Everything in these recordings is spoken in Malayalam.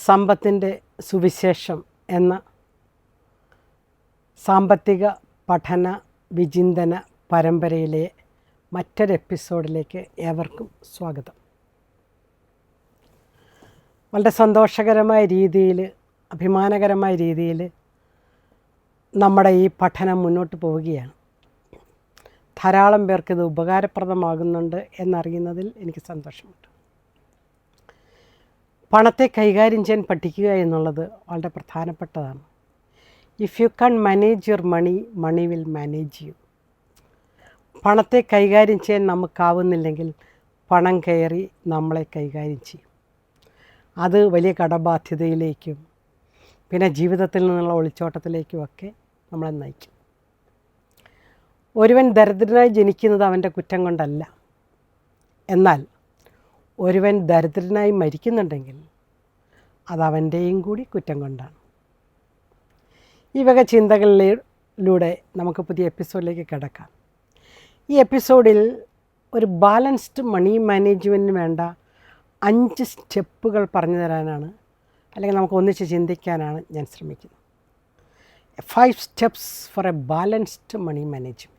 സമ്പത്തിൻ്റെ സുവിശേഷം എന്ന സാമ്പത്തിക പഠന വിചിന്തന പരമ്പരയിലെ മറ്റൊരു എപ്പിസോഡിലേക്ക് ഏവർക്കും സ്വാഗതം. വളരെ സന്തോഷകരമായ രീതിയിൽ, അഭിമാനകരമായ രീതിയിൽ നമ്മുടെ ഈ പഠനം മുന്നോട്ട് പോവുകയാണ്. ധാരാളം പേർക്ക് ഇത് ഉപകാരപ്രദമാകുന്നുണ്ട് എന്നറിയുന്നതിൽ എനിക്ക് സന്തോഷമുണ്ട്. പണത്തെ കൈകാര്യം ചെയ്യാൻ പഠിക്കുക എന്നുള്ളത് വളരെ പ്രധാനപ്പെട്ടതാണ്. If you can manage your money, money will manage you. പണത്തെ കൈകാര്യം ചെയ്യാൻ നമുക്കാവുന്നില്ലെങ്കിൽ പണം കയറി നമ്മളെ കൈകാര്യം ചെയ്യും. അത് വലിയ കടബാധ്യതയിലേക്കും പിന്നെ ജീവിതത്തിൽ നിന്നുള്ള ഒളിച്ചോട്ടത്തിലേക്കുമൊക്കെ നമ്മളെ നയിക്കും. ഒരുവൻ ദരിദ്രനായി ജനിക്കുന്നത് അവൻ്റെ കുറ്റം കൊണ്ടല്ല. എന്നാൽ ഒരുവൻ ദരിദ്രനായി മരിക്കുന്നുണ്ടെങ്കിൽ അതവൻ്റെയും കൂടി കുറ്റം കൊണ്ടാണ്. ഈ വക ചിന്തകളിലൂടെ നമുക്ക് പുതിയ എപ്പിസോഡിലേക്ക് കിടക്കാം. ഈ എപ്പിസോഡിൽ ഒരു ബാലൻസ്ഡ് മണി മാനേജ്മെൻറ്റിന് വേണ്ട 5 സ്റ്റെപ്പുകൾ പറഞ്ഞു തരാനാണ്, അല്ലെങ്കിൽ നമുക്ക് ഒന്നിച്ച് ചിന്തിക്കാനാണ് ഞാൻ ശ്രമിക്കുന്നത്. 5 steps for a balanced money management.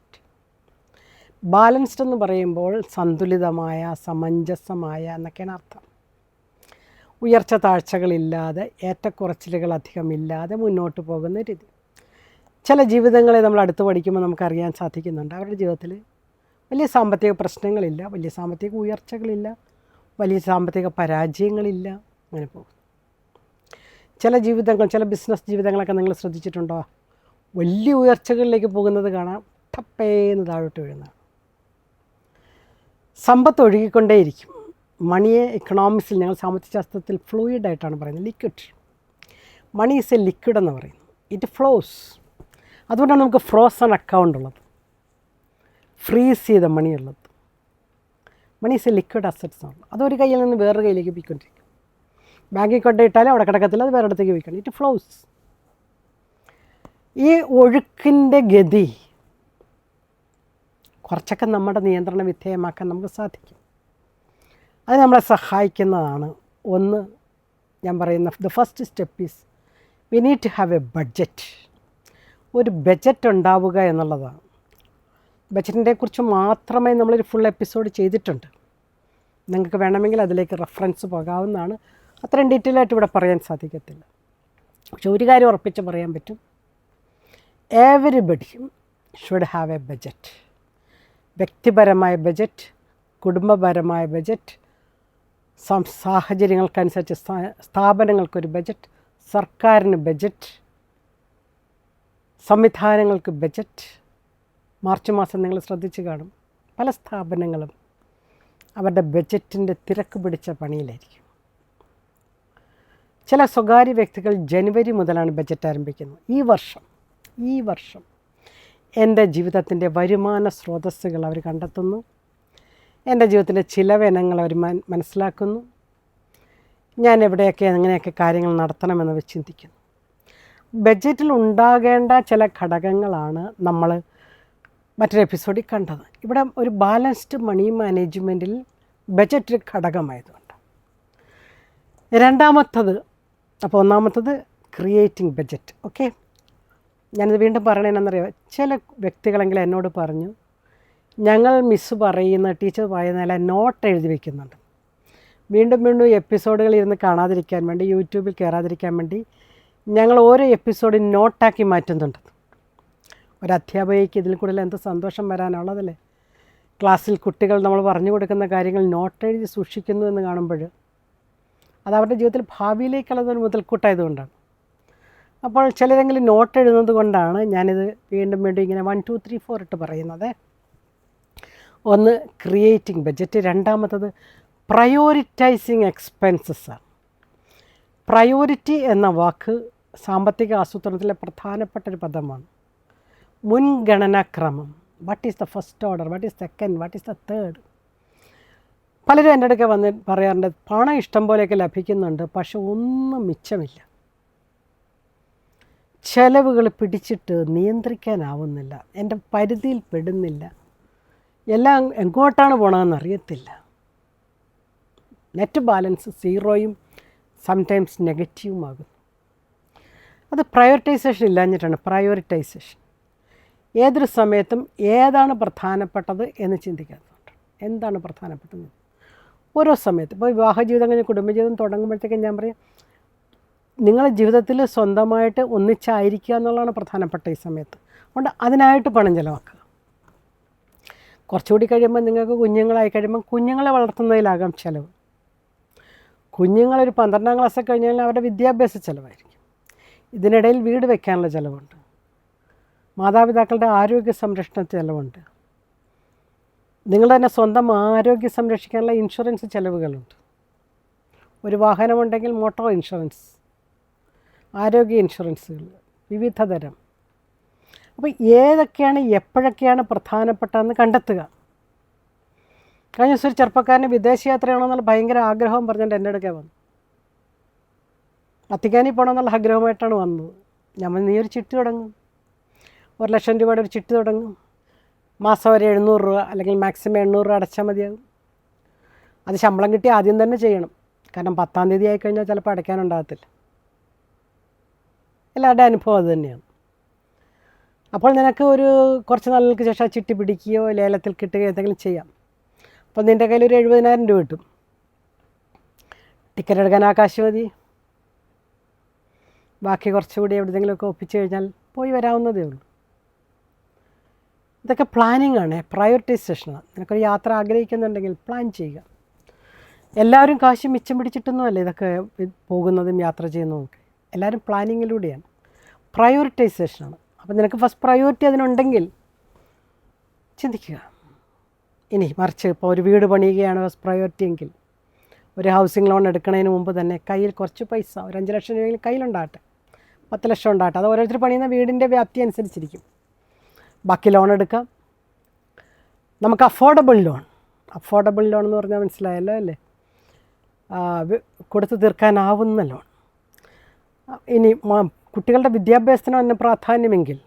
Balanced എന്ന് പറയുമ്പോൾ സന്തുലിതമായ, സമഞ്ജസമായ എന്നൊക്കെയാണ് അർത്ഥം. ഉയർച്ച താഴ്ചകളില്ലാതെ, ഏറ്റക്കുറച്ചിലുകൾ അധികമില്ലാതെ മുന്നോട്ട് പോകുന്ന രീതി. ചില ജീവിതങ്ങളെ നമ്മൾ അടുത്ത് പഠിക്കുമ്പോൾ നമുക്കറിയാൻ സാധിക്കുന്നുണ്ട്. അവരുടെ ജീവിതത്തിൽ വലിയ സാമ്പത്തിക പ്രശ്നങ്ങളില്ല, വലിയ സാമ്പത്തിക ഉയർച്ചകളില്ല, വലിയ സാമ്പത്തിക പരാജയങ്ങളില്ല, അങ്ങനെ പോകും. ചില ജീവിതങ്ങൾ, ചില ബിസിനസ് ജീവിതങ്ങളൊക്കെ നിങ്ങൾ ശ്രദ്ധിച്ചിട്ടുണ്ടോ? വലിയ ഉയർച്ചകളിലേക്ക് പോകുന്നത് കാണാം, ടപ്പേന്ന് താഴോട്ട് വീഴുന്നതാണ്. സമ്പത്ത് ഒഴുകിക്കൊണ്ടേയിരിക്കും. മണിയെ എക്കണോമിക്സിൽ, ഞങ്ങൾ സാമ്പത്തിക ശാസ്ത്രത്തിൽ ഫ്ലൂയിഡായിട്ടാണ് പറയുന്നത്, liquid. Money is a liquid എന്ന് പറയുന്നു. It flows. അതുകൊണ്ടാണ് നമുക്ക് ഫ്രോസൺ അക്കൗണ്ട് ഉള്ളത്, ഫ്രീസ് ചെയ്ത മണി ഉള്ളത്. Money is a liquid assets ആണല്ലോ. അതൊരു കയ്യിൽ നിന്ന് വേറൊരു കയ്യിലേക്ക് പോയിക്കൊണ്ടിരിക്കും. ബാങ്കിൽ കൊണ്ടിട്ടാലും അവിടെ കിടക്കത്തില്ല, അത് വേറെ ഇടത്തേക്ക് പോയിക്കണം. It flows. ഈ ഒഴുക്കിൻ്റെ ഗതി കുറച്ചൊക്കെ നമ്മുടെ നിയന്ത്രണ വിധേയമാക്കാൻ നമുക്ക് സാധിക്കും. അത് നമ്മളെ സഹായിക്കുന്നതാണ്. ഒന്ന്, ഞാൻ പറയുന്ന the first step is we need to have a budget. ഒരു ബഡ്ജറ്റ് ഉണ്ടാവുക എന്നുള്ളതാണ്. ബഡ്ജറ്റിനെ കുറിച്ച് മാത്രമേ നമ്മളൊരു ഫുൾ എപ്പിസോഡ് ചെയ്തിട്ടുണ്ട്. നിങ്ങൾക്ക് വേണമെങ്കിൽ അതിലേക്ക് റെഫറൻസ് പോകാവുന്നതാണ്. അത്രയും ഡീറ്റെയിൽ ആയിട്ട് ഇവിടെ പറയാൻ സാധിക്കത്തില്ല. പക്ഷെ ഒരു കാര്യം ഉറപ്പിച്ച് പറയാൻ പറ്റും, everybody should have a budget. വ്യക്തിപരമായ ബഡ്ജറ്റ്, കുടുംബപരമായ ബഡ്ജറ്റ്, സാഹചര്യങ്ങൾക്കനുസരിച്ച് സ്ഥാപനങ്ങൾക്കൊരു ബഡ്ജറ്റ്, സർക്കാരിന് ബഡ്ജറ്റ്, സംവിധാനങ്ങൾക്ക് ബഡ്ജറ്റ്. മാർച്ച് മാസം നിങ്ങൾ ശ്രദ്ധിച്ച് കാണും, പല സ്ഥാപനങ്ങളും അവരുടെ ബഡ്ജറ്റിൻ്റെ തിരക്ക് പിടിച്ച പണിയിലായിരിക്കും. ചില സ്വകാര്യ വ്യക്തികൾ ജനുവരി മുതലാണ് ബഡ്ജറ്റ് ആരംഭിക്കുന്നത്. ഈ വർഷം എൻ്റെ ജീവിതത്തിൻ്റെ വരുമാന സ്രോതസ്സുകൾ അവർ കണ്ടെത്തുന്നു. എൻ്റെ ജീവിതത്തിൻ്റെ ചിലവിനങ്ങൾ അവർ മനസ്സിലാക്കുന്നു. ഞാൻ എവിടെയൊക്കെ എങ്ങനെയൊക്കെ കാര്യങ്ങൾ നടത്തണമെന്ന് അവർ ചിന്തിക്കുന്നു. ബഡ്ജറ്റിൽ ഉണ്ടാകേണ്ട ചില ഘടകങ്ങളാണ് നമ്മൾ മറ്റൊരു എപ്പിസോഡിൽ കണ്ടത്. ഇവിടെ ഒരു ബാലൻസ്ഡ് മണി മാനേജ്മെൻറ്റിൽ ബഡ്ജറ്റ് ഘടകമായതുകൊണ്ട്. രണ്ടാമത്തത്, അപ്പോൾ ഒന്നാമത്തത് ക്രിയേറ്റിംഗ് ബഡ്ജറ്റ്. ഓക്കെ, ഞാനിത് വീണ്ടും പറയണതെന്നറിയാം. ചില വ്യക്തികളെങ്കിലും എന്നോട് പറഞ്ഞു, ഞങ്ങൾ മിസ്സ് പറയുന്ന, ടീച്ചർ പറയുന്നതല്ല, നോട്ട് എഴുതി വയ്ക്കുന്നുണ്ട്. വീണ്ടും വീണ്ടും എപ്പിസോഡുകൾ ഇരുന്ന് കാണാതിരിക്കാൻ വേണ്ടി, യൂട്യൂബിൽ കയറാതിരിക്കാൻ വേണ്ടി ഞങ്ങൾ ഓരോ എപ്പിസോഡും നോട്ടാക്കി മാറ്റുന്നുണ്ട്. ഒരു അധ്യാപകയ്ക്ക് ഇതിൽ കൂടുതൽ എന്ത് സന്തോഷം വരാനുള്ളതല്ലേ? ക്ലാസ്സിൽ കുട്ടികൾ നമ്മൾ പറഞ്ഞു കൊടുക്കുന്ന കാര്യങ്ങൾ നോട്ട് എഴുതി സൂക്ഷിക്കുന്നു എന്ന് കാണുമ്പോൾ അത് അവരുടെ ജീവിതത്തിൽ ഭാവിയിലേക്കുള്ളതൊരു മുതൽക്കൂട്ടായതുകൊണ്ടാണ്. അപ്പോൾ ചിലരെങ്കിലും നോട്ട് എഴുതുന്നത് കൊണ്ടാണ് ഞാനിത് വീണ്ടും വീണ്ടും ഇങ്ങനെ 1 2 3 4 ഇട്ട് പറയുന്നത്. ഒന്ന്, ക്രിയേറ്റിംഗ് ബഡ്ജറ്റ്. രണ്ടാമത്തത് പ്രയോറിറ്റൈസിങ് എക്സ്പെൻസസ്സാണ്. പ്രയോറിറ്റി എന്ന വാക്ക് സാമ്പത്തിക ആസൂത്രണത്തിലെ പ്രധാനപ്പെട്ടൊരു പദമാണ്. മുൻഗണനാക്രമം. What is the first order, what is second, what is the third. പലരും എൻ്റെ അടുക്ക വന്ന് പറയാറുണ്ട്, പണം ഇഷ്ടം പോലെയൊക്കെ ലഭിക്കുന്നുണ്ട്, പക്ഷെ ഒന്നും മിച്ചമില്ല. ചെലവുകൾ പിടിച്ചിട്ട് നിയന്ത്രിക്കാനാവുന്നില്ല, എൻ്റെ പരിധിയിൽ പെടുന്നില്ല, എല്ലാം എങ്ങോട്ടാണ് പോകണമെന്ന് അറിയത്തില്ല. നെറ്റ് ബാലൻസ് സീറോയും സംടൈംസ് നെഗറ്റീവുമാകുന്നു. അത് പ്രയോറിറ്റൈസേഷൻ ഇല്ലാഞ്ഞിട്ടാണ്. പ്രയോറിറ്റൈസേഷൻ ഏതൊരു സമയത്തും ഏതാണ് പ്രധാനപ്പെട്ടത് എന്ന് ചിന്തിക്കാത്തതുകൊണ്ട്. എന്താണ് പ്രധാനപ്പെട്ടത് ഓരോ സമയത്ത്. ഇപ്പോൾ വിവാഹ ജീവിതം കഴിഞ്ഞ് കുടുംബജീവിതം തുടങ്ങുമ്പോഴത്തേക്കും ഞാൻ പറയും, നിങ്ങളുടെ ജീവിതത്തിൽ സ്വന്തമായിട്ട് ഒന്നിച്ചായിരിക്കുക എന്നുള്ളതാണ് പ്രധാനപ്പെട്ട ഈ സമയത്ത്. അതുകൊണ്ട് അതിനായിട്ട് പണം ചിലവാക്കുക. കുറച്ചുകൂടി കഴിയുമ്പോൾ നിങ്ങൾക്ക് കുഞ്ഞുങ്ങളായി കഴിയുമ്പോൾ കുഞ്ഞുങ്ങളെ വളർത്തുന്നതിലാകാം ചിലവ്. കുഞ്ഞുങ്ങളൊരു 12ാം ക്ലാസ്സൊക്കെ കഴിഞ്ഞാൽ അവരുടെ വിദ്യാഭ്യാസ ചിലവായിരിക്കും. ഇതിനിടയിൽ വീട് വയ്ക്കാനുള്ള ചിലവുണ്ട്, മാതാപിതാക്കളുടെ ആരോഗ്യ സംരക്ഷണ ചിലവുണ്ട്, നിങ്ങൾ തന്നെ സ്വന്തം ആരോഗ്യം സംരക്ഷിക്കാനുള്ള ഇൻഷുറൻസ് ചിലവുകളുണ്ട്. ഒരു വാഹനമുണ്ടെങ്കിൽ മോട്ടോർ ഇൻഷുറൻസ്, ആരോഗ്യ ഇൻഷുറൻസുകൾ വിവിധ തരം. അപ്പോൾ ഏതൊക്കെയാണ് എപ്പോഴൊക്കെയാണ് പ്രധാനപ്പെട്ടതെന്ന് കണ്ടെത്തുക. കഴിഞ്ഞ ദിവസം ഒരു ചെറുപ്പക്കാരന് വിദേശയാത്ര ചെയ്യണമെന്നുള്ള ഭയങ്കര ആഗ്രഹം പറഞ്ഞുകൊണ്ട് എൻ്റെ അടുക്കെ വന്നു. വത്തിക്കാനിൽ പോകണമെന്നുള്ള ആഗ്രഹമായിട്ടാണ് വന്നത്. നീ ഒരു ചിട്ടി തുടങ്ങും, 1,00,000 രൂപയുടെ ഒരു ചിട്ടി തുടങ്ങും, മാസം ഒരു 700 രൂപ അല്ലെങ്കിൽ മാക്സിമം 800 രൂപ അടച്ചാൽ മതിയാകും. അത് ശമ്പളം കിട്ടി ആദ്യം തന്നെ ചെയ്യണം. കാരണം 10ാം തീയതി ആയിക്കഴിഞ്ഞാൽ ചിലപ്പോൾ അടയ്ക്കാനുണ്ടാകത്തില്ല. എല്ലാവരുടെ അനുഭവം അത് തന്നെയാണ്. അപ്പോൾ നിനക്ക് ഒരു കുറച്ച് നാളുകൾക്ക് ശേഷം ചിട്ടി പിടിക്കുകയോ ലേലത്തിൽ കിട്ടുകയോ എന്തെങ്കിലും ചെയ്യാം. അപ്പോൾ നിൻ്റെ കയ്യിൽ ഒരു 70,000 രൂപ കിട്ടും. ടിക്കറ്റ് എടുക്കാൻ ആ കാശ് മതി. ബാക്കി കുറച്ചുകൂടി എവിടെയെങ്കിലുമൊക്കെ ഒപ്പിച്ച് കഴിഞ്ഞാൽ പോയി വരാവുന്നതേ ഉള്ളൂ. ഇതൊക്കെ പ്ലാനിങ് ആണ്, പ്രയോറിറ്റൈസേഷനാണ്. നിനക്കൊരു യാത്ര ആഗ്രഹിക്കുന്നുണ്ടെങ്കിൽ പ്ലാൻ ചെയ്യുക. എല്ലാവരും കാശ് മിച്ചം പിടിച്ചിട്ടൊന്നുമല്ല ഇതൊക്കെ പോകുന്നതും യാത്ര ചെയ്യുന്നതുമൊക്കെ. എല്ലാവരും പ്ലാനിങ്ങിലൂടെയാണ്. പ്രയോറിറ്റൈസേഷനാണ്. അപ്പോൾ നിനക്ക് ഫസ്റ്റ് പ്രയോറിറ്റി അതിനുണ്ടെങ്കിൽ ചിന്തിക്കുക. ഇനി മറിച്ച് ഇപ്പോൾ ഒരു വീട് പണിയുകയാണ് ഫസ്റ്റ് പ്രയോറിറ്റി എങ്കിൽ ഒരു ഹൗസിംഗ് ലോൺ എടുക്കുന്നതിന് മുമ്പ് തന്നെ കയ്യിൽ കുറച്ച് പൈസ, ഒരു 5 ലക്ഷം രൂപയെങ്കിലും കയ്യിലുണ്ടാകട്ടെ, 10 ലക്ഷം ഉണ്ടാകട്ടെ. അത് ഓരോരുത്തർ പണിയുന്ന വീടിൻ്റെ വ്യാപ്തി അനുസരിച്ചിരിക്കും. ബാക്കി ലോൺ എടുക്കാം. നമുക്ക് അഫോർഡബിൾ ലോൺ എന്ന് പറഞ്ഞാൽ മനസ്സിലായല്ലോ അല്ലേ? കൊടുത്തു തീർക്കാനാവുന്ന ലോൺ. ഇനി കുട്ടികളുടെ വിദ്യാഭ്യാസത്തിന് തന്നെ പ്രാധാന്യമെങ്കിൽ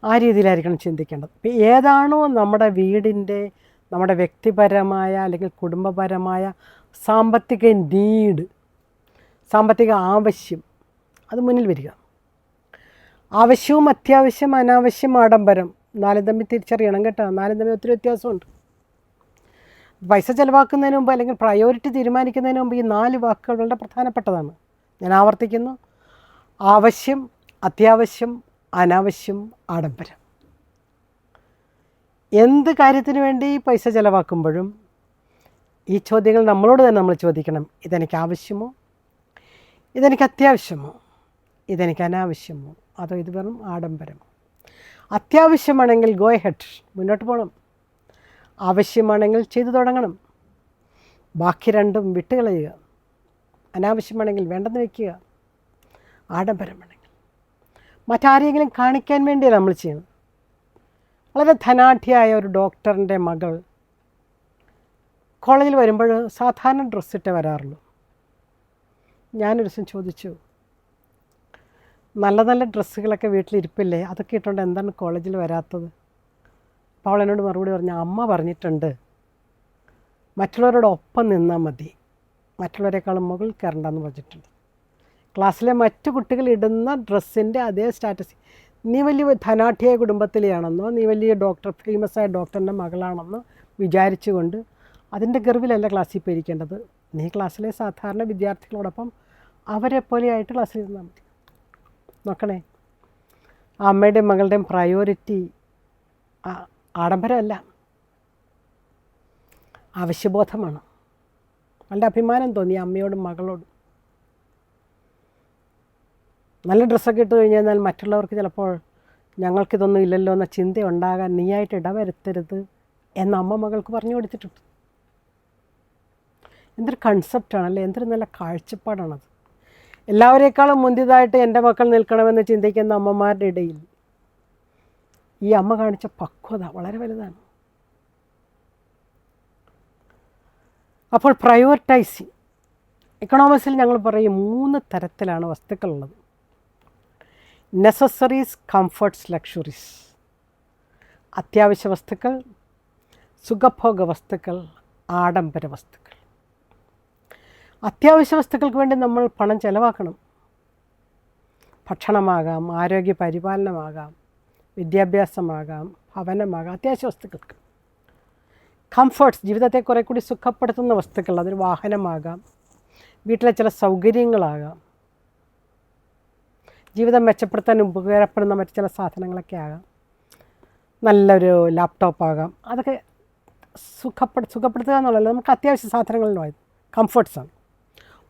ആ രീതിയിലായിരിക്കണം ചിന്തിക്കേണ്ടത്. ഇപ്പോൾ ഏതാണോ നമ്മുടെ വീടിൻ്റെ, നമ്മുടെ വ്യക്തിപരമായ അല്ലെങ്കിൽ കുടുംബപരമായ സാമ്പത്തിക നീഡ്, സാമ്പത്തിക ആവശ്യം, അത് മുന്നിൽ വരിക. ആവശ്യവും അത്യാവശ്യം, അനാവശ്യം, ആഡംബരം, 4 തമ്മിൽ തിരിച്ചറിയണം കേട്ടോ. 4 തമ്മിൽ ഒത്തിരി വ്യത്യാസമുണ്ട്. പൈസ ചിലവാക്കുന്നതിന് മുമ്പ് അല്ലെങ്കിൽ പ്രയോറിറ്റി തീരുമാനിക്കുന്നതിന് മുമ്പ് ഈ 4 വാക്കുകൾ വളരെ പ്രധാനപ്പെട്ടതാണ്. ഞാൻ ആവർത്തിക്കുന്നു: ആവശ്യം, അത്യാവശ്യം, അനാവശ്യം, ആഡംബരം. എന്ത് കാര്യത്തിന് വേണ്ടി പൈസ ചിലവാക്കുമ്പോഴും ഈ ചോദ്യങ്ങൾ നമ്മളോട് തന്നെ നമ്മൾ ചോദിക്കണം. ഇതെനിക്ക് ആവശ്യമോ, ഇതെനിക്ക് അത്യാവശ്യമോ, ഇതെനിക്ക് അനാവശ്യമോ, അതോ ഇത് വെറും ആഡംബരമോ? അത്യാവശ്യമാണെങ്കിൽ ഗോ ഹെഡ്, മുന്നോട്ട് പോകണം. ആവശ്യമാണെങ്കിൽ ചെയ്തു തുടങ്ങണം. ബാക്കി രണ്ടും വിട്ടുകളയുക. അനാവശ്യമാണെങ്കിൽ വേണ്ടെന്ന് വയ്ക്കുക. ആഡംബരമാണെങ്കിൽ മറ്റാരെങ്കിലും കാണിക്കാൻ വേണ്ടിയാണ് നമ്മൾ ചെയ്യുന്നത്. വളരെ ധനാഢ്യയായ ഒരു ഡോക്ടറിൻ്റെ മകൾ കോളേജിൽ വരുമ്പോൾ സാധാരണ ഡ്രസ്സിട്ടേ വരാറുള്ളൂ. ഞാനൊരു ദിവസം ചോദിച്ചു, നല്ല നല്ല ഡ്രസ്സുകളൊക്കെ വീട്ടിലിരിപ്പില്ലേ, അതൊക്കെ ഇട്ടുകൊണ്ട് എന്താണ് കോളേജിൽ വരാത്തത്? അപ്പോൾ അവൾ എന്നോട് മറുപടി പറഞ്ഞു, അമ്മ പറഞ്ഞിട്ടുണ്ട് മറ്റുള്ളവരോടൊപ്പം നിന്നാൽ മതി, മറ്റുള്ളവരെക്കാളും മുകളിൽ കയറണ്ടെന്ന് പറഞ്ഞിട്ടുണ്ട്. ക്ലാസ്സിലെ മറ്റു കുട്ടികൾ ഇടുന്ന ഡ്രസ്സിൻ്റെ അതേ സ്റ്റാറ്റസ്, നീ വലിയ ധനാഢ്യയായ കുടുംബത്തിലെയാണെന്നോ, നീ വലിയ ഫേമസ് ആയ ഡോക്ടറിൻ്റെ മകളാണെന്നോ വിചാരിച്ചുകൊണ്ട് അതിൻ്റെ ഗർവിലല്ല ക്ലാസ്സിൽ പോയിരിക്കേണ്ടത്. നീ ക്ലാസ്സിലെ സാധാരണ വിദ്യാർത്ഥികളോടൊപ്പം അവരെ പോലെയായിട്ട് ക്ലാസ്സിൽ ഇരുന്നാൽ മതി. നോക്കണേ, ആ അമ്മയുടെയും മകളുടെയും പ്രയോറിറ്റി ആഡംബരമല്ല, ആവശ്യബോധമാണ്. വളരെ അഭിമാനം തോന്നി അമ്മയോടും മകളോടും. നല്ല ഡ്രസ്സൊക്കെ ഇട്ട് കഴിഞ്ഞാൽ മറ്റുള്ളവർക്ക് ചിലപ്പോൾ ഞങ്ങൾക്കിതൊന്നും ഇല്ലല്ലോ എന്ന ചിന്ത ഉണ്ടാകാൻ നീയായിട്ട് ഇടവരുത്തരുത് എന്ന് അമ്മ മകൾക്ക് പറഞ്ഞു കൊടുത്തിട്ടുണ്ട്. എന്തൊരു കൺസെപ്റ്റാണല്ലേ, എന്തൊരു നല്ല കാഴ്ചപ്പാടാണത്. എല്ലാവരേക്കാളും മുന്തിയതായിട്ട് എൻ്റെ മക്കൾ നിൽക്കണമെന്ന് ചിന്തിക്കുന്ന അമ്മമാരുടെ ഇടയിൽ ഈ അമ്മ കാണിച്ച പക്വത വളരെ വലുതാണ്. അപ്പോൾ പ്രയോറിറ്റൈസിങ്, എക്കണോമിക്സിൽ ഞങ്ങൾ പറയും 3 തരത്തിലാണ് വസ്തുക്കളുള്ളത്: നെസസറീസ്, കംഫർട്ട്സ്, ലക്ഷറീസ്. അത്യാവശ്യ വസ്തുക്കൾ, സുഖഭോഗ വസ്തുക്കൾ, ആഡംബര വസ്തുക്കൾ. അത്യാവശ്യ വസ്തുക്കൾക്ക് വേണ്ടി നമ്മൾ പണം ചിലവാക്കണം. ഭക്ഷണമാകാം, ആരോഗ്യ പരിപാലനമാകാം, വിദ്യാഭ്യാസമാകാം, ഭവനമാകാം, അത്യാവശ്യ വസ്തുക്കൾക്ക്. കംഫർട്ട്സ്, ജീവിതത്തെ കുറേ കൂടി സുഖപ്പെടുത്തുന്ന വസ്തുക്കൾ, അതൊരു വാഹനമാകാം, വീട്ടിലെ ചില സൗകര്യങ്ങളാകാം, ജീവിതം മെച്ചപ്പെടുത്താൻ ഉപകാരപ്പെടുന്ന മറ്റു ചില സാധനങ്ങളൊക്കെ ആകാം, നല്ലൊരു ലാപ്ടോപ്പാകാം. അതൊക്കെ സുഖപ്പെടുത്തുക എന്നുള്ളത് നമുക്ക് അത്യാവശ്യ സാധനങ്ങളിലും കംഫർട്ട്സാണ്.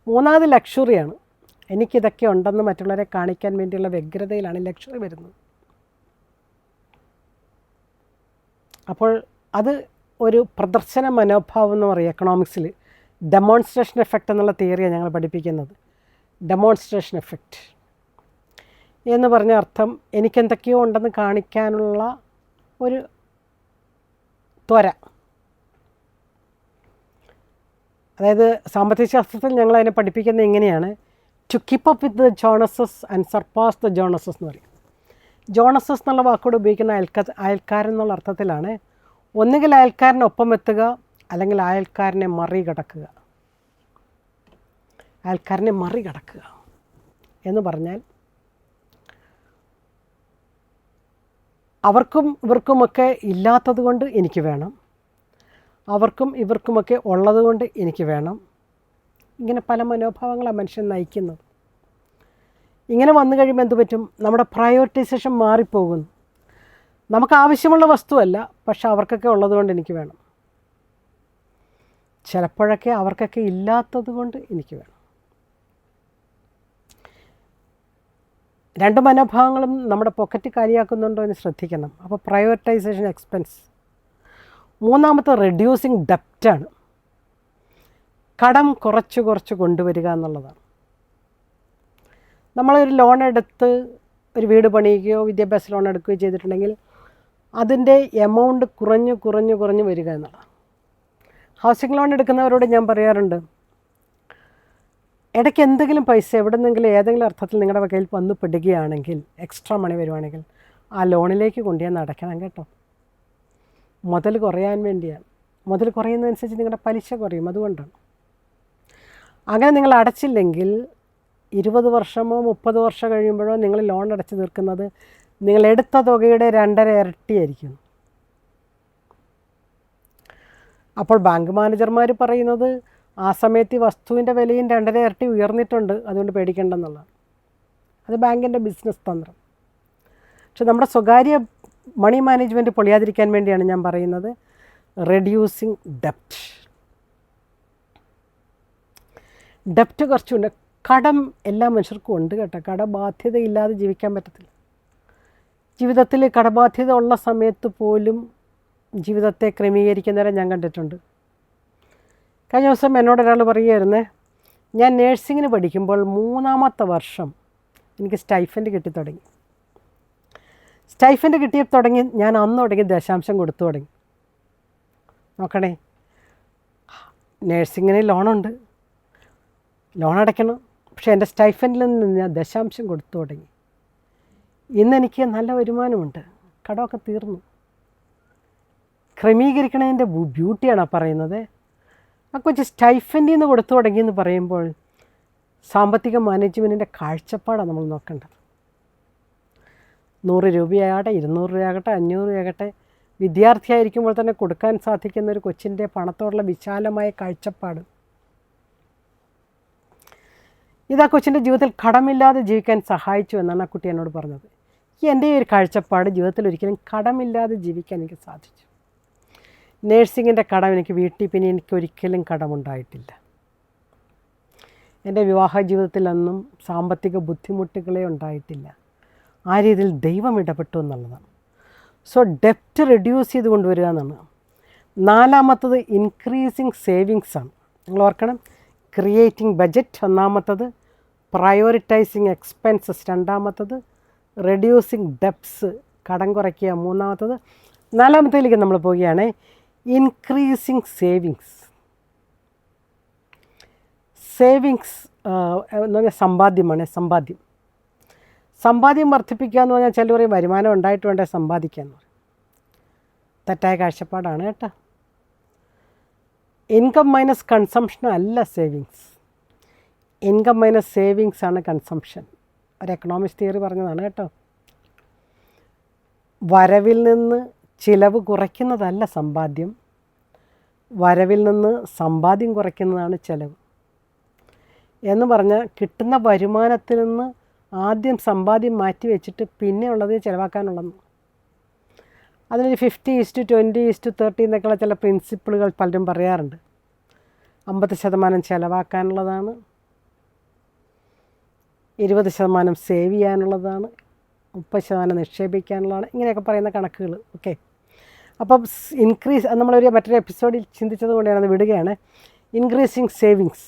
മൂന്നാമത് ലക്ഷറിയാണ്. എനിക്കിതൊക്കെ ഉണ്ടെന്ന് മറ്റുള്ളവരെ കാണിക്കാൻ വേണ്ടിയുള്ള വ്യഗ്രതയിലാണ് ലക്ഷറി വരുന്നത്. അപ്പോൾ അത് ഒരു പ്രദർശന മനോഭാവം എന്ന് പറയും എക്കണോമിക്സിൽ. ഡെമോൺസ്ട്രേഷൻ എഫക്റ്റ് എന്നുള്ള തിയറിയാണ് ഞങ്ങൾ പഠിപ്പിക്കുന്നത്. ഡെമോൺസ്ട്രേഷൻ എഫക്റ്റ് എന്ന് പറഞ്ഞ അർത്ഥം എനിക്കെന്തൊക്കെയോ ഉണ്ടെന്ന് കാണിക്കാനുള്ള ഒരു ത്വര. അതായത് സാമ്പത്തിക ശാസ്ത്രത്തിൽ ഞങ്ങൾ അതിനെ പഠിപ്പിക്കുന്നത് ഇങ്ങനെയാണ്: to keep up with the Joneses and surpass the Joneses എന്ന് പറയും. ജോണസസ് എന്നുള്ള വാക്കോട് ഉപയോഗിക്കുന്ന അയൽക്കാരൻ എന്നുള്ള അർത്ഥത്തിലാണ്. ഒന്നുകിൽ അയൽക്കാരനൊപ്പം എത്തുക, അല്ലെങ്കിൽ അയൽക്കാരനെ മറികടക്കുക. അയൽക്കാരനെ മറികടക്കുക എന്ന് പറഞ്ഞാൽ അവർക്കും ഇവർക്കുമൊക്കെ ഇല്ലാത്തത് കൊണ്ട് എനിക്ക് വേണം, അവർക്കും ഇവർക്കുമൊക്കെ ഉള്ളത് കൊണ്ട് എനിക്ക് വേണം. ഇങ്ങനെ പല മനോഭാവങ്ങളാണ് മനുഷ്യൻ നയിക്കുന്നത്. ഇങ്ങനെ വന്നു കഴിയുമ്പോൾ എന്ത് പറ്റും? നമ്മുടെ പ്രയോറിറ്റൈസേഷൻ മാറിപ്പോകുന്നു. നമുക്ക് ആവശ്യമുള്ള വസ്തുവല്ല, പക്ഷെ അവർക്കൊക്കെ ഉള്ളത് കൊണ്ട് എനിക്ക് വേണം. ചിലപ്പോഴൊക്കെ അവർക്കൊക്കെ ഇല്ലാത്തത് കൊണ്ട് എനിക്ക് വേണം. രണ്ട് മനോഭാവങ്ങളും നമ്മുടെ പോക്കറ്റ് കാലിയാക്കുന്നുണ്ടോ എന്ന് ശ്രദ്ധിക്കണം. അപ്പോൾ പ്രയോറിറ്റൈസേഷൻ എക്സ്പെൻസ്. മൂന്നാമത്തെ റെഡ്യൂസിങ് ഡെപ്റ്റാണ്. കടം കുറച്ച് കൊണ്ടുവരിക എന്നുള്ളതാണ്. നമ്മളൊരു ലോൺ എടുത്ത് ഒരു വീട് പണിയുകയോ വിദ്യാഭ്യാസ ലോൺ എടുക്കുകയോ ചെയ്തിട്ടുണ്ടെങ്കിൽ അതിൻ്റെ എമൗണ്ട് കുറഞ്ഞു വരിക എന്നുള്ളതാണ്. ഹൗസിംഗ് ലോൺ എടുക്കുന്നവരോട് ഞാൻ പറയാറുണ്ട്, ഇടയ്ക്ക് എന്തെങ്കിലും പൈസ എവിടെ നിന്നെങ്കിലും ഏതെങ്കിലും അർത്ഥത്തിൽ നിങ്ങളുടെ കയ്യിൽ വന്ന് പെടുകയാണെങ്കിൽ, എക്സ്ട്രാ മണി വരുവാണെങ്കിൽ, ആ ലോണിലേക്ക് കൊണ്ടുവന്ന് അടയ്ക്കണം കേട്ടോ. മുതൽ കുറയാൻ വേണ്ടിയാണ്. മുതൽ കുറയുന്നതനുസരിച്ച് നിങ്ങളുടെ പലിശ കുറയും, അതുകൊണ്ടാണ്. അങ്ങനെ നിങ്ങൾ അടച്ചില്ലെങ്കിൽ 20 വർഷമോ 30 വർഷം കഴിയുമ്പോഴോ നിങ്ങൾ ലോൺ അടച്ച് തീർക്കുന്നത് നിങ്ങൾ എടുത്ത തുകയുടെ 2.5 ഇരട്ടിയായിരിക്കും. അപ്പോൾ ബാങ്ക് മാനേജർമാർ പറയുന്നത് ആ സമയത്ത് ഈ വസ്തുവിൻ്റെ വിലയും 2.5 ഇരട്ടി ഉയർന്നിട്ടുണ്ട്, അതുകൊണ്ട് പേടിക്കേണ്ടെന്നുള്ളതാണ്. അത് ബാങ്കിൻ്റെ ബിസിനസ് തന്ത്രം. പക്ഷെ നമ്മുടെ സ്വകാര്യ മണി മാനേജ്മെൻറ്റ് പൊളിയാതിരിക്കാൻ വേണ്ടിയാണ് ഞാൻ പറയുന്നത് റെഡ്യൂസിങ് ഡെപ്റ്റ്. ഡെപ്റ്റ് കുറച്ചുണ്ട്. കടം എല്ലാ മനുഷ്യർക്കും ഉണ്ട് കേട്ടോ. കടബാധ്യതയില്ലാതെ ജീവിക്കാൻ പറ്റത്തില്ല. ജീവിതത്തിൽ കടബാധ്യത ഉള്ള സമയത്ത് പോലും ജീവിതത്തെ ക്രമീകരിക്കുന്നവരെ ഞാൻ കണ്ടിട്ടുണ്ട്. കഴിഞ്ഞ ദിവസം എന്നോടൊരാൾ പറയുമായിരുന്നേ, ഞാൻ നേഴ്സിങ്ങിന് പഠിക്കുമ്പോൾ 3-ാമത്തെ വർഷം എനിക്ക് സ്റ്റൈഫൻഡ് കിട്ടിത്തുടങ്ങി. സ്റ്റൈഫൻഡ് കിട്ടി ഞാൻ അന്ന് തുടങ്ങി ദശാംശം കൊടുത്തു തുടങ്ങി. നോക്കണേ, നേഴ്സിങ്ങിന് ലോണുണ്ട്, ലോൺ അടയ്ക്കണം, പക്ഷേ എൻ്റെ സ്റ്റൈഫൻഡിൽ നിന്ന് ഞാൻ ദശാംശം കൊടുത്തു തുടങ്ങി. ഇന്നെനിക്ക് നല്ല വരുമാനമുണ്ട്, കടമൊക്കെ തീർന്നു. ക്രമീകരിക്കണതിൻ്റെ ബ്യൂട്ടിയാണ് പറയുന്നത്. ആ കൊച്ചു സ്റ്റൈഫൻഡിൽ നിന്ന് കൊടുത്തു തുടങ്ങിയെന്ന് പറയുമ്പോൾ സാമ്പത്തിക മാനേജ്മെൻറ്റിൻ്റെ കാഴ്ചപ്പാടാണ് നമ്മൾ നോക്കേണ്ടത്. 100 രൂപയാകട്ടെ, 200 രൂപയാകട്ടെ, 500 രൂപയാകട്ടെ, വിദ്യാർത്ഥിയായിരിക്കുമ്പോൾ തന്നെ കൊടുക്കാൻ സാധിക്കുന്ന ഒരു കൊച്ചിൻ്റെ പണത്തോടുള്ള വിശാലമായ കാഴ്ചപ്പാട്, ഇതാ കൊച്ചിൻ്റെ ജീവിതത്തിൽ കടമില്ലാതെ ജീവിക്കാൻ സഹായിച്ചു എന്നാണ് ആ കുട്ടി എന്നോട് പറഞ്ഞത്. എൻ്റെ ഒരു കാഴ്ചപ്പാട് ജീവിതത്തിൽ ഒരിക്കലും കടമില്ലാതെ ജീവിക്കാൻ എനിക്ക് സാധിച്ചു. നേഴ്സിങ്ങിൻ്റെ കടം എനിക്ക് വീട്ടിൽ പിന്നെ എനിക്കൊരിക്കലും കടമുണ്ടായിട്ടില്ല. എൻ്റെ വിവാഹ ജീവിതത്തിലൊന്നും സാമ്പത്തിക ബുദ്ധിമുട്ടുകളെ ഉണ്ടായിട്ടില്ല. ആ രീതിയിൽ ദൈവം ഇടപെട്ടു എന്നുള്ളതാണ്. സോ ഡെപ്റ്റ് റെഡ്യൂസ് ചെയ്ത് കൊണ്ടുവരിക എന്നാണ്. 4-ാമത്തത് ഇൻക്രീസിങ് സേവിങ്സാണ്. നിങ്ങൾ ഓർക്കണം, ക്രിയേറ്റിംഗ് ബജറ്റ് 1-ാമത്തത്, പ്രയോറിറ്റൈസിങ് എക്സ്പെൻസസ് 2-ാമത്തത്, റെഡ്യൂസിങ് ഡെപ്റ്റ്സ് കടം കുറയ്ക്കുക 3-ാമത്തത്. 4-ാമത്തേലേക്ക് നമ്മൾ പോവുകയാണ്, ഇൻക്രീസിങ് സേവിങ്സ്. സേവിങ്സ് എന്ന് പറഞ്ഞാൽ സമ്പാദ്യമാണ്. സമ്പാദ്യം വർദ്ധിപ്പിക്കുക എന്ന് പറഞ്ഞാൽ ചിലർ പറയും വരുമാനം ഉണ്ടായിട്ട് വേണ്ടേ സമ്പാദിക്കാമെന്ന് പറയും. തെറ്റായ കാഴ്ചപ്പാടാണ് കേട്ടോ. ഇൻകം മൈനസ് കൺസംഷൻ അല്ല സേവിങ്സ്. ഇൻകം മൈനസ് സേവിങ്സ് ആണ് കൺസംഷൻ. ഒരു എക്കണോമിക്സ് തിയറി പറഞ്ഞതാണ് കേട്ടോ. വരവിൽ നിന്ന് ചിലവ് കുറയ്ക്കുന്നതല്ല സമ്പാദ്യം, വരവിൽ നിന്ന് സമ്പാദ്യം കുറയ്ക്കുന്നതാണ് ചിലവ്. എന്ന് പറഞ്ഞാൽ കിട്ടുന്ന വരുമാനത്തിൽ നിന്ന് ആദ്യം സമ്പാദ്യം മാറ്റി വെച്ചിട്ട് പിന്നെ ഉള്ളത് ചിലവാക്കാനുള്ളത്. അതിനൊരു 50:20:30 എന്നൊക്കെയുള്ള ചില പ്രിൻസിപ്പിളുകൾ പലരും പറയാറുണ്ട്. 50% ചിലവാക്കാനുള്ളതാണ്, 20% സേവ് ചെയ്യാനുള്ളതാണ്, 30% നിക്ഷേപിക്കാനുള്ളതാണ്, ഇങ്ങനെയൊക്കെ പറയുന്ന കണക്കുകൾ. ഓക്കെ, അപ്പം ഇൻക്രീസ് നമ്മളൊരു മറ്റൊരു എപ്പിസോഡിൽ ചിന്തിച്ചത് കൊണ്ടാണ് അത് വിടുകയാണ്. ഇൻക്രീസിങ് സേവിങ്സ്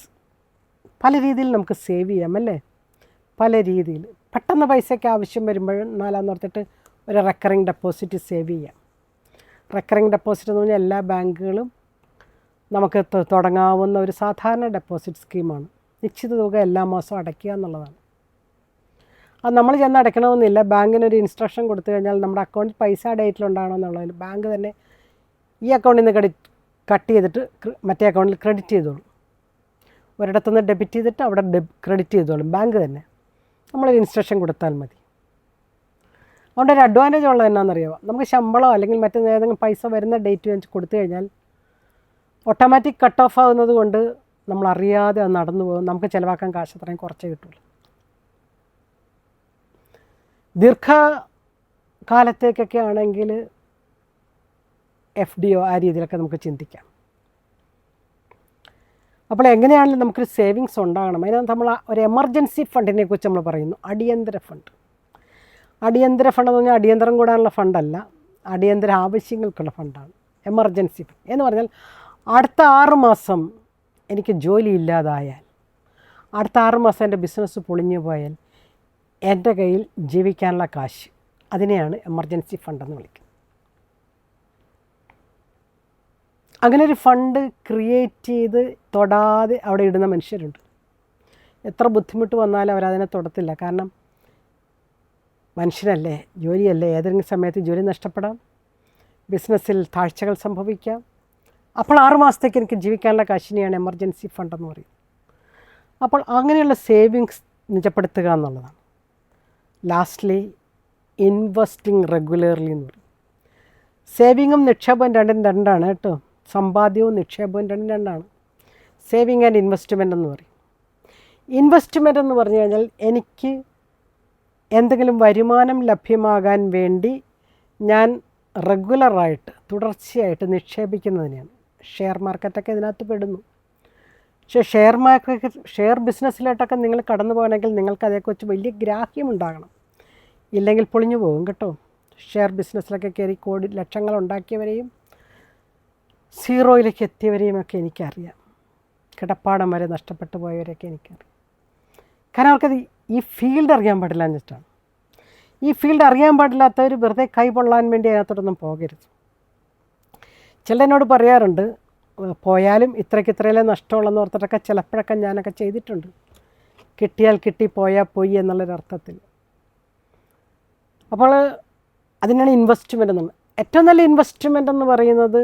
പല രീതിയിൽ നമുക്ക് സേവ് ചെയ്യാം അല്ലേ, പല രീതിയിൽ. പെട്ടെന്ന് പൈസയ്ക്ക് ആവശ്യം വരുമ്പോഴും നാലാന്ന് ഓർത്തിട്ട് ഒരു റെക്കറിങ് ഡെപ്പോസിറ്റ് സേവ് ചെയ്യാം. റെക്കറിങ് ഡെപ്പോസിറ്റ് എന്ന് പറഞ്ഞാൽ എല്ലാ ബാങ്കുകളും നമുക്ക് തുടങ്ങാവുന്ന ഒരു സാധാരണ ഡെപ്പോസിറ്റ് സ്കീമാണ്. നിശ്ചിത തുക എല്ലാ മാസവും അടയ്ക്കുക എന്നുള്ളതാണ്. അത് നമ്മൾ ചെന്ന് അടയ്ക്കണമെന്നില്ല. ബാങ്കിനൊരു ഇൻസ്ട്രക്ഷൻ കൊടുത്തു കഴിഞ്ഞാൽ നമ്മുടെ അക്കൗണ്ടിൽ പൈസ ഡേറ്റിലുണ്ടാകണം എന്നുള്ളതിൽ ബാങ്ക് തന്നെ ഈ അക്കൗണ്ടിൽ നിന്ന് കട്ട് ചെയ്തിട്ട് മറ്റേ അക്കൗണ്ടിൽ ക്രെഡിറ്റ് ചെയ്തോളും. ഒരിടത്തുനിന്ന് ഡെബിറ്റ് ചെയ്തിട്ട് അവിടെ ക്രെഡിറ്റ് ചെയ്തോളും ബാങ്ക് തന്നെ, നമ്മളൊരു ഇൻസ്ട്രക്ഷൻ കൊടുത്താൽ മതി. അതുകൊണ്ട് ഒരു അഡ്വാൻറ്റേജ് ഉള്ളത് എന്നാണെന്നറിയാമോ, നമുക്ക് ശമ്പളമോ അല്ലെങ്കിൽ മറ്റേതെങ്കിലും പൈസ വരുന്ന ഡേറ്റ് വെച്ച് കൊടുത്തു കഴിഞ്ഞാൽ ഓട്ടോമാറ്റിക് കട്ട് ഓഫ് ആകുന്നത് കൊണ്ട് നമ്മൾ അറിയാതെ അത് നടന്നു പോകും. നമുക്ക് ചിലവാക്കാൻ കാശ് അത്രയും കുറച്ചേ കിട്ടുള്ളൂ. ദീർഘകാലത്തേക്കൊക്കെ ആണെങ്കിൽ FDO ആ രീതിയിലൊക്കെ നമുക്ക് ചിന്തിക്കാം. അപ്പോൾ എങ്ങനെയാണെങ്കിലും നമുക്കൊരു സേവിങ്സ് ഉണ്ടാകണം. അതിനകത്ത് നമ്മൾ ഒരു എമർജൻസി ഫണ്ടിനെ കുറിച്ച് നമ്മൾ പറയുന്നു, അടിയന്തര ഫണ്ട്. അടിയന്തര ഫണ്ട് എന്ന് പറഞ്ഞാൽ അടിയന്തരം കൂടാനുള്ള ഫണ്ടല്ല, അടിയന്തര ആവശ്യങ്ങൾക്കുള്ള ഫണ്ടാണ് എമർജൻസി ഫണ്ട്. എന്ന് പറഞ്ഞാൽ അടുത്ത 6 മാസം എനിക്ക് ജോലി ഇല്ലാതായാൽ, അടുത്ത 6 മാസം എൻ്റെ ബിസിനസ് പൊളിഞ്ഞു പോയാൽ എൻ്റെ കയ്യിൽ ജീവിക്കാനുള്ള കാശ്, അതിനെയാണ് എമർജൻസി ഫണ്ടെന്ന് വിളിക്കുന്നത്. അങ്ങനെ ഒരു ഫണ്ട് ക്രിയേറ്റ് ചെയ്ത് തൊടാതെ അവിടെ ഇടുന്ന മനുഷ്യരുണ്ട്. എത്ര ബുദ്ധിമുട്ട് വന്നാലും അവരതിനെ തൊടത്തില്ല. കാരണം മനുഷ്യനല്ലേ, ജോലിയല്ലേ, ഏതെങ്കിലും സമയത്ത് ജോലി നഷ്ടപ്പെടാം, ബിസിനസ്സിൽ താഴ്ചകൾ സംഭവിക്കാം. അപ്പോൾ 6 മാസത്തേക്ക് എനിക്ക് ജീവിക്കാനുള്ള കാശിനെയാണ് എമർജൻസി ഫണ്ടെന്ന് പറയുന്നത്. അപ്പോൾ അങ്ങനെയുള്ള സേവിങ്സ് നിജപ്പെടുത്തുക എന്നുള്ളതാണ്. ലാസ്റ്റ്ലി ഇൻവെസ്റ്റിംഗ് റെഗുലർലി എന്ന് പറയും. സേവിങ്ങും നിക്ഷേപവും രണ്ടാണ് കേട്ടോ. സമ്പാദ്യവും നിക്ഷേപവും രണ്ടാണ്. സേവിങ് ആൻഡ് ഇൻവെസ്റ്റ്മെൻ്റ് എന്ന് പറയും. ഇൻവെസ്റ്റ്മെൻ്റ് എന്ന് പറഞ്ഞു കഴിഞ്ഞാൽ എനിക്ക് എന്തെങ്കിലും വരുമാനം ലഭ്യമാകാൻ വേണ്ടി ഞാൻ റെഗുലറായിട്ട് തുടർച്ചയായിട്ട് നിക്ഷേപിക്കുന്നതിനെയാണ്. ഷെയർ മാർക്കറ്റൊക്കെ ഇതിനകത്ത് പെടുന്നു. പക്ഷേ ഷെയർ ബിസിനസ്സിലോട്ടൊക്കെ നിങ്ങൾ കടന്നു പോകണമെങ്കിൽ നിങ്ങൾക്ക് അതേക്കുറിച്ച് വലിയ ഗ്രാഹ്യമുണ്ടാകണം. ഇല്ലെങ്കിൽ പൊളിഞ്ഞു പോകും കേട്ടോ. ഷെയർ ബിസിനസ്സിലൊക്കെ കയറി ലക്ഷങ്ങൾ ഉണ്ടാക്കിയവരെയും സീറോയിലേക്ക് എത്തിയവരെയും ഒക്കെ എനിക്കറിയാം. കിടപ്പാടം വരെ നഷ്ടപ്പെട്ടു പോയവരെയൊക്കെ എനിക്കറിയാം. കാരണം അവർക്കത് ഈ ഫീൽഡ് അറിയാൻ പാടില്ല എന്നിട്ടാണ്. ഈ ഫീൽഡ് അറിയാൻ പാടില്ലാത്തവർ വെറുതെ കൈ പൊള്ളാൻ വേണ്ടി അതിനകത്തോടൊന്നും പോകരുത്. ചിലരോട് പറയാറുണ്ട്, പോയാലും ഇത്രയ്ക്കിത്രയല്ലേ നഷ്ടമുള്ളെന്ന് ഓർത്തിട്ടൊക്കെ ചിലപ്പോഴൊക്കെ ഞാനൊക്കെ ചെയ്തിട്ടുണ്ട്. കിട്ടിയാൽ കിട്ടി, പോയാൽ പോയി എന്നുള്ളൊരർത്ഥത്തിൽ. അപ്പോൾ അതിനാണ് ഇൻവെസ്റ്റ്മെൻ്റ് എന്നുള്ളത്. ഏറ്റവും നല്ല ഇൻവെസ്റ്റ്മെൻ്റ് എന്ന് പറയുന്നത്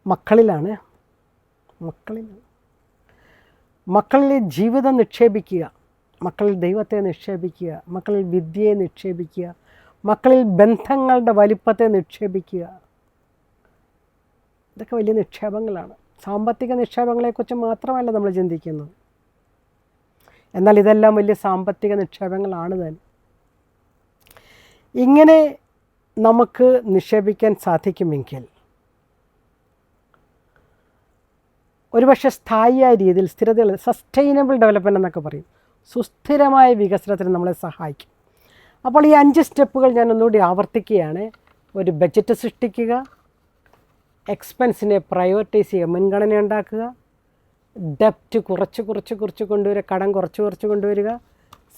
മക്കളിലാണ്. മക്കളിൽ ജീവിതം നിക്ഷേപിക്കുക, മക്കളിൽ ദൈവത്തെ നിക്ഷേപിക്കുക, മക്കളിൽ വിദ്യയെ നിക്ഷേപിക്കുക, മക്കളിൽ ബന്ധങ്ങളുടെ വലിപ്പത്തെ നിക്ഷേപിക്കുക. ഇതൊക്കെ വലിയ നിക്ഷേപങ്ങളാണ്. സാമ്പത്തിക നിക്ഷേപങ്ങളെക്കുറിച്ച് മാത്രമല്ല നമ്മൾ ചിന്തിക്കുന്നത്. എന്നാൽ ഇതെല്ലാം വലിയ സാമ്പത്തിക നിക്ഷേപങ്ങളാണ് തന്നെ. ഇങ്ങനെ നമുക്ക് നിക്ഷേപിക്കാൻ സാധിക്കുമെങ്കിൽ ഒരുപക്ഷെ സ്ഥായിയായ രീതിയിൽ സ്ഥിരതയുള്ള സസ്റ്റൈനബിൾ ഡെവലപ്മെൻറ്റ് എന്നൊക്കെ പറയും, സുസ്ഥിരമായ വികസനത്തിന് നമ്മളെ സഹായിക്കും. അപ്പോൾ ഈ 5 സ്റ്റെപ്പുകൾ ഞാൻ ഒന്നുകൂടി ആവർത്തിക്കുകയാണ്. ഒരു ബഡ്ജറ്റ് സൃഷ്ടിക്കുക, എക്സ്പെൻസിനെ പ്രയോറിറ്റൈസ് ചെയ്യുക, മുൻഗണന ഉണ്ടാക്കുക, ഡെപ്റ്റ് കുറച്ച് കൊണ്ടുവരിക, കടം കുറച്ച് കൊണ്ടുവരിക,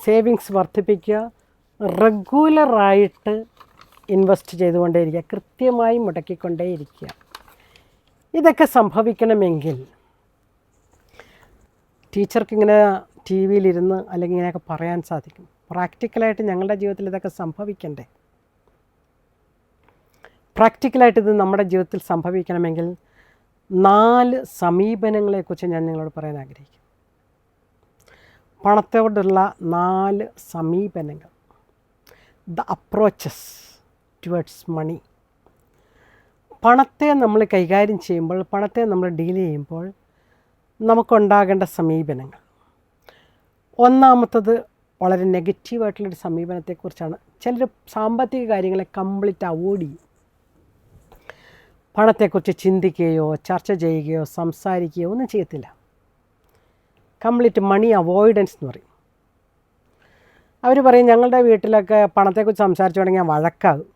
സേവിങ്സ് വർദ്ധിപ്പിക്കുക, റെഗുലറായിട്ട് ഇൻവെസ്റ്റ് ചെയ്തുകൊണ്ടേയിരിക്കുക, കൃത്യമായി മുടക്കിക്കൊണ്ടേയിരിക്കുക. ഇതൊക്കെ സംഭവിക്കണമെങ്കിൽ ടീച്ചർക്ക് ഇങ്ങനെ TV-യിലിരുന്ന് അല്ലെങ്കിൽ ഇങ്ങനെയൊക്കെ പറയാൻ സാധിക്കും. പ്രാക്ടിക്കലായിട്ട് ഞങ്ങളുടെ ജീവിതത്തിൽ ഇതൊക്കെ സംഭവിക്കണ്ടേ? പ്രാക്ടിക്കലായിട്ട് ഇത് നമ്മുടെ ജീവിതത്തിൽ സംഭവിക്കണമെങ്കിൽ 4 സമീപനങ്ങളെക്കുറിച്ച് ഞാൻ നിങ്ങളോട് പറയാൻ ആഗ്രഹിക്കും. പണത്തോടുള്ള 4 സമീപനങ്ങൾ, ദ അപ്രോച്ചസ് ടുവേർഡ്സ് മണി. പണത്തെ നമ്മൾ കൈകാര്യം ചെയ്യുമ്പോൾ, പണത്തെ നമ്മൾ ഡീൽ ചെയ്യുമ്പോൾ നമുക്കുണ്ടാകേണ്ട സമീപനങ്ങൾ. ഒന്നാമത്തത് വളരെ നെഗറ്റീവായിട്ടുള്ളൊരു സമീപനത്തെക്കുറിച്ചാണ്. ചിലർ സാമ്പത്തിക കാര്യങ്ങളെ കംപ്ലീറ്റ് അവോയ്ഡ് ചെയ്യും. പണത്തെക്കുറിച്ച് ചിന്തിക്കുകയോ ചർച്ച ചെയ്യുകയോ സംസാരിക്കുകയോ ഒന്നും ചെയ്യത്തില്ല. കംപ്ലീറ്റ് മണി അവോയ്ഡൻസ് എന്ന് പറയും. അവർ പറയും ഞങ്ങളുടെ വീട്ടിലൊക്കെ പണത്തെക്കുറിച്ച് സംസാരിച്ചു തുടങ്ങിയാൽ വഴക്കാകും.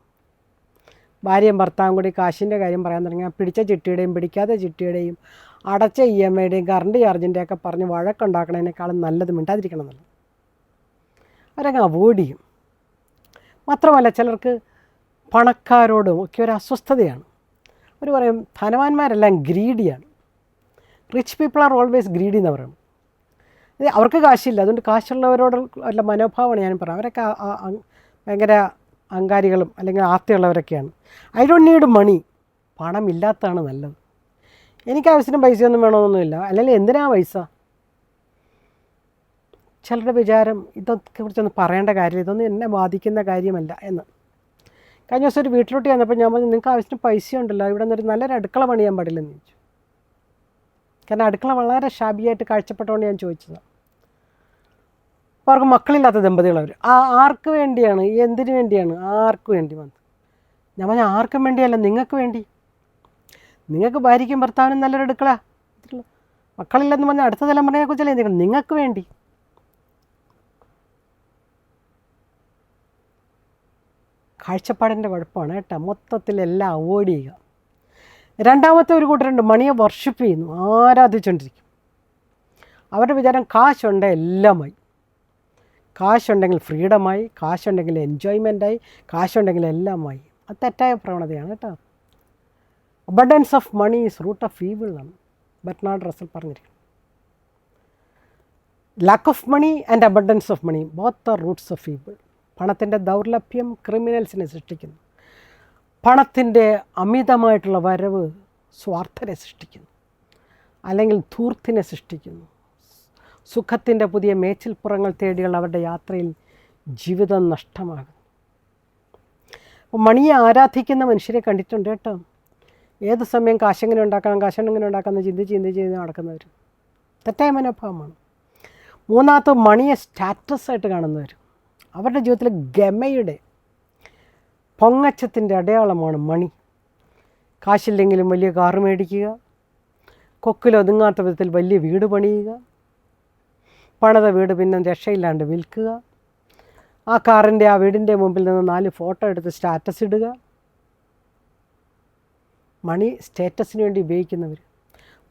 ഭാര്യയും ഭർത്താവും കൂടി കാശിൻ്റെ കാര്യം പറയാൻ തുടങ്ങിയാൽ പിടിച്ച ചിട്ടിയുടെയും പിടിക്കാത്ത ചിട്ടിയുടെയും അടച്ച EMIയുടെയും കറണ്ട് ചാർജിൻ്റെയൊക്കെ പറഞ്ഞ് വഴക്കുണ്ടാക്കണതിനേക്കാളും നല്ലത് മിണ്ടാതിരിക്കണം എന്നുള്ളത്. അവരങ്ങ് അവോയ്ഡ് ചെയ്യും. മാത്രമല്ല ചിലർക്ക് പണക്കാരോടും ഒക്കെ ഒരു അസ്വസ്ഥതയാണ്. അവർ പറയും ധനവാന്മാരെല്ലാം ഗ്രീഡിയാണ്. Rich people are always greedy എന്ന് പറയും. അവർക്ക് കാശില്ല, അതുകൊണ്ട് കാശുള്ളവരോട് ഉള്ള മനോഭാവമാണ് ഞാൻ പറയാം. അവരൊക്കെ ഭയങ്കര അഹങ്കാരികളും അല്ലെങ്കിൽ ആർത്തിയുള്ളവരൊക്കെയാണ്. I don't need money. പണമില്ലാത്തതാണ് നല്ലത്. എനിക്ക് ആവശ്യത്തിന് പൈസയൊന്നും വേണമെന്നൊന്നുമില്ല. അല്ലെങ്കിൽ എന്തിനാ പൈസ? ചിലരുടെ വിചാരം ഇതൊക്കെ കുറിച്ചൊന്നും പറയേണ്ട കാര്യമില്ല, ഇതൊന്നും എന്നെ ബാധിക്കുന്ന കാര്യമല്ല എന്ന്. കഴിഞ്ഞ ദിവസം ഒരു വീട്ടിലോട്ട് ചെന്നപ്പോൾ ഞാൻ പറഞ്ഞു നിങ്ങൾക്ക് ആവശ്യത്തിന് പൈസ ഉണ്ടല്ലോ, ഇവിടെ നിന്നൊരു നല്ലൊരു അടുക്കള പണിയാൻ പാടില്ലെന്ന് ചോദിച്ചു. കാരണം അടുക്കള വളരെ ഷാബിയായിട്ട് കാഴ്ചപ്പെട്ടതുകൊണ്ട് ഞാൻ ചോദിച്ചതാണ്. അപ്പോൾ അവർക്ക് മക്കളില്ലാത്ത ദമ്പതികളവർ. ആർക്ക് വേണ്ടിയാണ്, എന്തിനു വേണ്ടിയാണ്? ആർക്ക് വേണ്ടി വന്നു? ഞാൻ പറഞ്ഞാൽ ആർക്കും വേണ്ടിയല്ല, നിങ്ങൾക്ക് വേണ്ടി. നിങ്ങൾക്ക് ഭാര്യയ്ക്കും ഭർത്താവിനും നല്ലൊരു അടുക്കള, മക്കളില്ലെന്ന് പറഞ്ഞാൽ അടുത്ത തലമുറയെക്കുറിച്ചല്ലേ എന്തെങ്കിലും, നിങ്ങൾക്ക് വേണ്ടി. കാഴ്ചപ്പാടിൻ്റെ കുഴപ്പമാണ് കേട്ടോ. മൊത്തത്തിലെല്ലാം അവോയ്ഡ് ചെയ്യുക. രണ്ടാമത്തെ ഒരു കൂട്ടരുണ്ട്, മണിയെ വർഷിപ്പ് ചെയ്യുന്നു, ആരാധിച്ചുകൊണ്ടിരിക്കും. അവരുടെ വിചാരം കാശുണ്ട് എല്ലാമായി. കാശുണ്ടെങ്കിൽ ഫ്രീഡമായി, കാശുണ്ടെങ്കിൽ എൻജോയ്മെൻറ്റായി, കാശുണ്ടെങ്കിൽ എല്ലാമായി. അത് തെറ്റായ പ്രവണതയാണ് കേട്ടോ. Abundance of money is root of evil എന്നാണ് ബെർട്രാൻഡ് റസൽ പറഞ്ഞിരിക്കുന്നത്. Lack of money and abundance of money both are roots of evil. പണത്തിൻ്റെ ദൗർലഭ്യം ക്രിമിനൽസിനെ സൃഷ്ടിക്കുന്നു. പണത്തിൻ്റെ അമിതമായിട്ടുള്ള വരവ് സ്വാർത്ഥരെ സൃഷ്ടിക്കുന്നു, അല്ലെങ്കിൽ ധൂർത്തിനെ സൃഷ്ടിക്കുന്നു. സുഖത്തിൻ്റെ പുതിയ മേച്ചിൽപ്പുറങ്ങൾ തേടിയുള്ള അവരുടെ യാത്രയിൽ ജീവിതം നഷ്ടമാകും. അപ്പോൾ മണിയെ ആരാധിക്കുന്ന മനുഷ്യരെ കണ്ടിട്ടുണ്ട് കേട്ടോ. ഏത് സമയം കാശെങ്ങനെ ഉണ്ടാക്കണം, കാശെങ്ങനെ ഉണ്ടാക്കാമെന്ന് ചിന്തിച്ച് നടക്കുന്നവർ. തെറ്റായ മനോഭാവമാണ്. മൂന്നാമത്തെ മണിയെ സ്റ്റാറ്റസ് ആയിട്ട് കാണുന്നവർ. അവരുടെ ജീവിതത്തിൽ ഗമയുടെ പൊങ്ങച്ചത്തിൻ്റെ അടയാളമാണ് മണി. കാശില്ലെങ്കിലും വലിയ കാറ് മേടിക്കുക, കൊക്കിലൊതുങ്ങാത്ത വിധത്തിൽ വലിയ വീട് പണിയുക, പണിത വീട് പിന്നെ രക്ഷയില്ലാണ്ട് വിൽക്കുക, ആ കാറിൻ്റെ ആ വീടിൻ്റെ മുമ്പിൽ നിന്ന് 4 ഫോട്ടോ എടുത്ത് സ്റ്റാറ്റസ് ഇടുക. മണി സ്റ്റേറ്റസിന് വേണ്ടി ഉപയോഗിക്കുന്നവർ.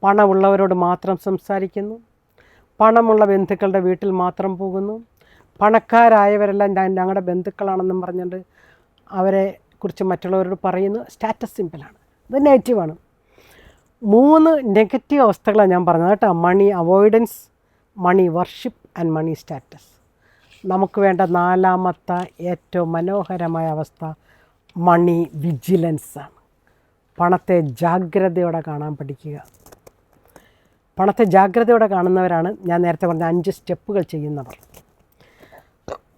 പണമുള്ളവരോട് മാത്രം സംസാരിക്കുന്നു, പണമുള്ള ബന്ധുക്കളുടെ വീട്ടിൽ മാത്രം പോകുന്നു, പണക്കാരായവരെല്ലാം ഞങ്ങളുടെ ബന്ധുക്കളാണെന്നും പറഞ്ഞുകൊണ്ട് അവരെ കുറിച്ച് മറ്റുള്ളവരോട് പറയുന്നു. സ്റ്റാറ്റസ് സിമ്പിളാണ്, ഇത് നെഗറ്റീവാണ്. 3 നെഗറ്റീവ് അവസ്ഥകളാണ് ഞാൻ പറഞ്ഞത് കേട്ടോ. Money avoidance, money worship and money status. നമുക്ക് വേണ്ട 4ാമത്തെ ഏറ്റവും മനോഹരമായ അവസ്ഥ മണി വിജിലൻസാണ്. പണത്തെ ജാഗ്രതയോടെ കാണാൻ പഠിക്കുക. പണത്തെ ജാഗ്രതയോടെ കാണുന്നവരാണ് ഞാൻ നേരത്തെ പറഞ്ഞ 5 സ്റ്റെപ്പുകൾ ചെയ്യുന്നവർ.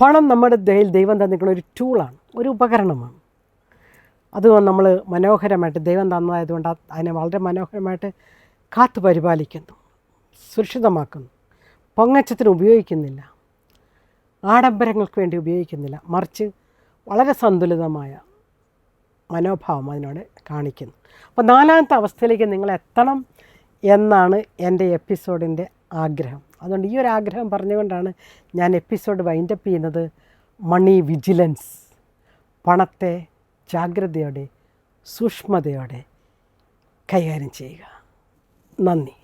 പണം നമ്മുടെ ദൈവം തന്നിരിക്കുന്ന ഒരു ടൂളാണ്, ഒരു ഉപകരണമാണ്. അത് നമ്മൾ മനോഹരമായിട്ട് ദൈവം തന്നതായതുകൊണ്ട് അതിനെ വളരെ മനോഹരമായിട്ട് കാത്തു പരിപാലിക്കുന്നു, സുരക്ഷിതമാക്കുന്നു. പൊങ്ങച്ചത്തിന് ഉപയോഗിക്കുന്നില്ല, ആഡംബരങ്ങൾക്ക് വേണ്ടി ഉപയോഗിക്കുന്നില്ല, മറിച്ച് വളരെ സന്തുലിതമായ മനോഭാവം അതിനോട് കാണിക്കുന്നു. അപ്പോൾ 4ാമത്തെ അവസ്ഥയിലേക്ക് നിങ്ങൾ എത്തണം എന്നാണ് എൻ്റെ എപ്പിസോഡിൻ്റെ ആഗ്രഹം. അതുകൊണ്ട് ഈ ഒരു ആഗ്രഹം പറഞ്ഞുകൊണ്ടാണ് ഞാൻ എപ്പിസോഡ് വൈൻഡപ്പ് ചെയ്യുന്നത്. മണി വിജിലൻസ്, പണത്തെ ജാഗ്രതയോടെ സൂക്ഷ്മതയോടെ കൈകാര്യം ചെയ്യുക. നന്ദി.